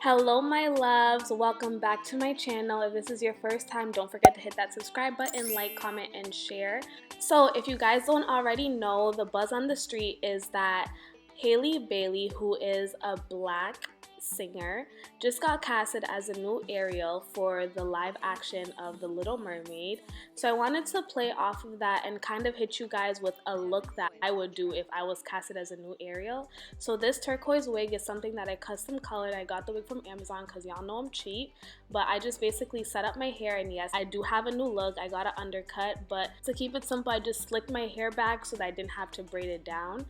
Hello my loves, welcome back to my channel. If this is your first time, don't forget to hit that subscribe button, like, comment, and share. So if you guys don't already know, the buzz on the street is that Hailey Bailey, who is a black singer, just got casted as a new Ariel for the live action of The Little Mermaid. So I wanted to play off of that and kind of hit you guys with a look that I would do if I was casted as a new Ariel. So this turquoise wig is something that I custom colored. I got the wig from Amazon because y'all know I'm cheap, but I just basically set up my hair, and yes, I do have a new look. I got an undercut, but to keep it simple, I just slicked my hair back so that I didn't have to braid it down.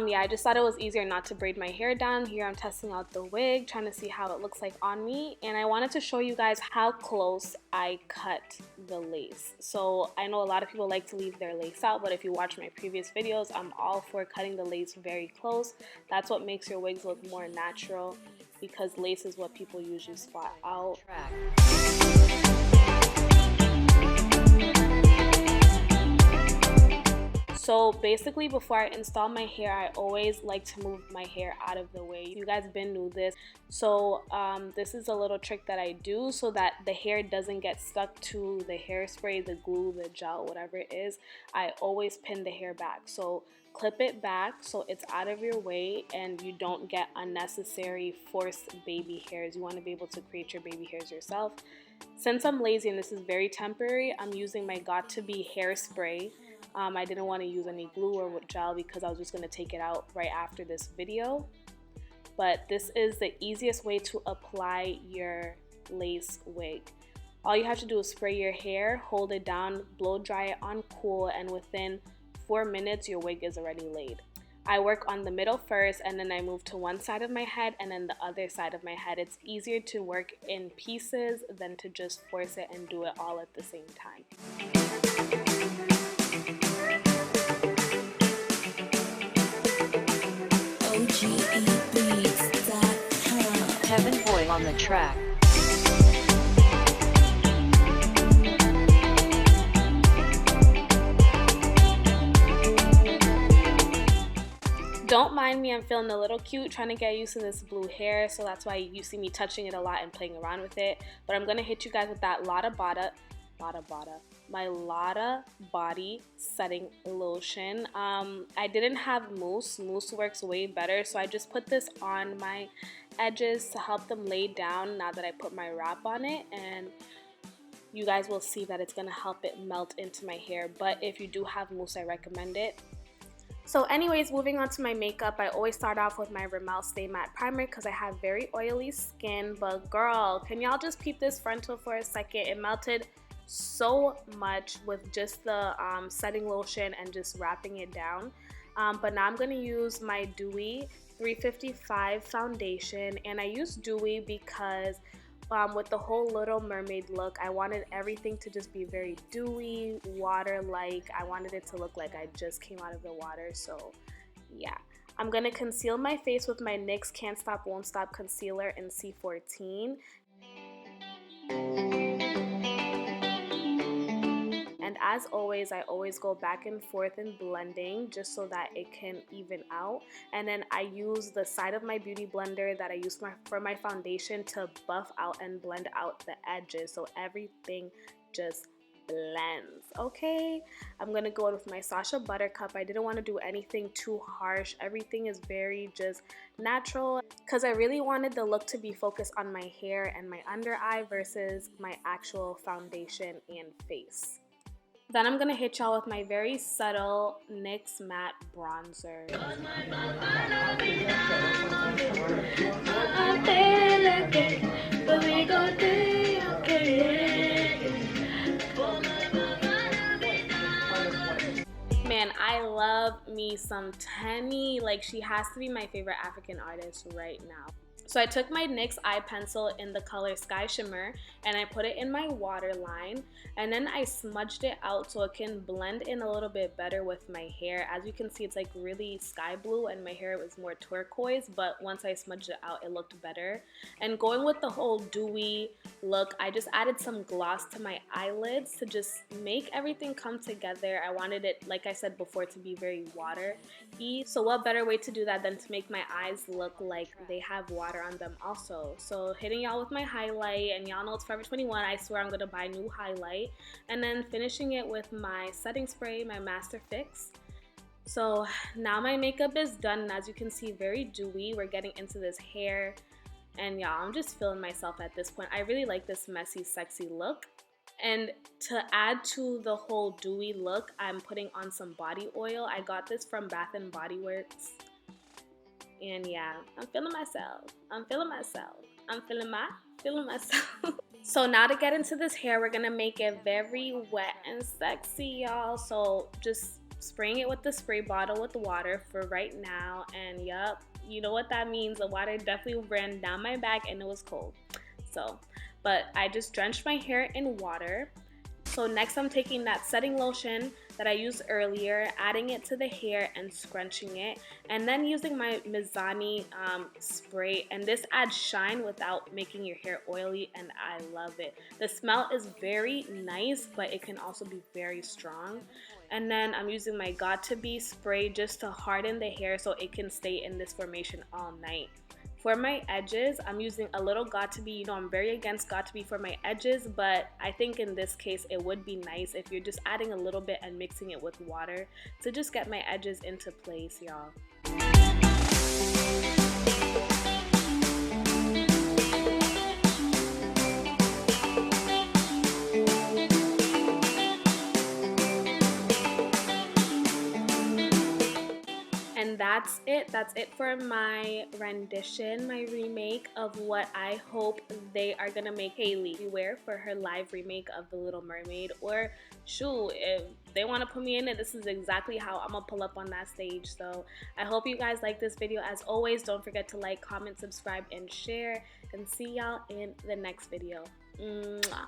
Yeah, I just thought it was easier not to braid my hair down. Here I'm testing out the wig, trying to see how it looks like on me, and I wanted to show you guys how close I cut the lace. So I know a lot of people like to leave their lace out, but if you watch my previous videos, I'm all for cutting the lace very close. That's what makes your wigs look more natural, because lace is what people usually spot out. So basically, before I install my hair, I always like to move my hair out of the way. You guys been knew this. So this is a little trick that I do so that the hair doesn't get stuck to the hairspray, the glue, the gel, whatever it is. I always pin the hair back. So clip it back so it's out of your way and you don't get unnecessary forced baby hairs. You want to be able to create your baby hairs yourself. Since I'm lazy and this is very temporary, I'm using my Got To Be hairspray. I didn't want to use any glue or gel because I was just going to take it out right after this video. But this is the easiest way to apply your lace wig. All you have to do is spray your hair, hold it down, blow dry it on cool, and within 4 minutes your wig is already laid. I work on the middle first, and then I move to one side of my head and then the other side of my head. It's easier to work in pieces than to just force it and do it all at the same time. Heaven Boy on the track. Don't mind me, I'm feeling a little cute, trying to get used to this blue hair, so that's why you see me touching it a lot and playing around with it. But I'm gonna hit you guys with that my Lotta Body Setting Lotion. I didn't have mousse. Mousse works way better, so I just put this on my edges to help them lay down now that I put my wrap on it, and you guys will see that it's gonna help it melt into my hair. But if you do have mousse, I recommend it. So anyways, moving on to my makeup, I always start off with my Rimmel Stay Matte Primer because I have very oily skin. But girl, can y'all just peep this frontal for a second? It melted so much with just the setting lotion and just wrapping it down. But now I'm going to use my Dewy 355 foundation, and I use Dewy because with the whole Little Mermaid look, I wanted everything to just be very dewy, water-like. I wanted it to look like I just came out of the water, so yeah. I'm going to conceal my face with my NYX Can't Stop Won't Stop Concealer in C14. And as always, I always go back and forth in blending just so that it can even out. And then I use the side of my beauty blender that I use for my foundation to buff out and blend out the edges so everything just blends. Okay, I'm gonna go with my Sacha Buttercup. I didn't want to do anything too harsh. Everything is very just natural because I really wanted the look to be focused on my hair and my under eye versus my actual foundation and face. Then I'm going to hit y'all with my very subtle NYX Matte Bronzer. Man, I love me some Tenny. Like, she has to be my favorite African artist right now. So I took my NYX eye pencil in the color Sky Shimmer and I put it in my waterline, and then I smudged it out so it can blend in a little bit better with my hair. As you can see, it's like really sky blue and my hair was more turquoise, but once I smudged it out, it looked better. And going with the whole dewy look, I just added some gloss to my eyelids to just make everything come together. I wanted it, like I said before, to be very water-y. So what better way to do that than to make my eyes look like they have water water on them also. So hitting y'all with my highlight, and y'all know it's Forever 21. I swear I'm gonna buy new highlight. And then finishing it with my setting spray, my Master Fix. So now my makeup is done, and as you can see, very dewy. We're getting into this hair, and y'all, I'm just feeling myself at this point. I really like this messy, sexy look. And to add to the whole dewy look, I'm putting on some body oil. I got this from Bath and Body Works. And yeah, I'm feeling myself. I'm feeling myself. I'm feeling myself. So now to get into this hair, we're gonna make it very wet and sexy, y'all. So just spraying it with the spray bottle with the water for right now. And yup, you know what that means. The water definitely ran down my back and it was cold. So, but I just drenched my hair in water. So next I'm taking that setting lotion that I used earlier, adding it to the hair and scrunching it, and then using my Mizani spray, and this adds shine without making your hair oily, and I love it. The smell is very nice, but it can also be very strong. And then I'm using my Got To Be spray just to harden the hair so it can stay in this formation all night. For my edges, I'm using a little Got To Be. You know, I'm very against Got To Be for my edges, but I think in this case it would be nice if you're just adding a little bit and mixing it with water to just get my edges into place, y'all. And that's it for my rendition, my remake of what I hope they are gonna make Hailey wear for her live remake of The Little Mermaid. Or shoot, if they want to put me in it, this is exactly how I'm gonna pull up on that stage. So I hope you guys like this video. As always, don't forget to like, comment, subscribe, and share, and see y'all in the next video. Mwah.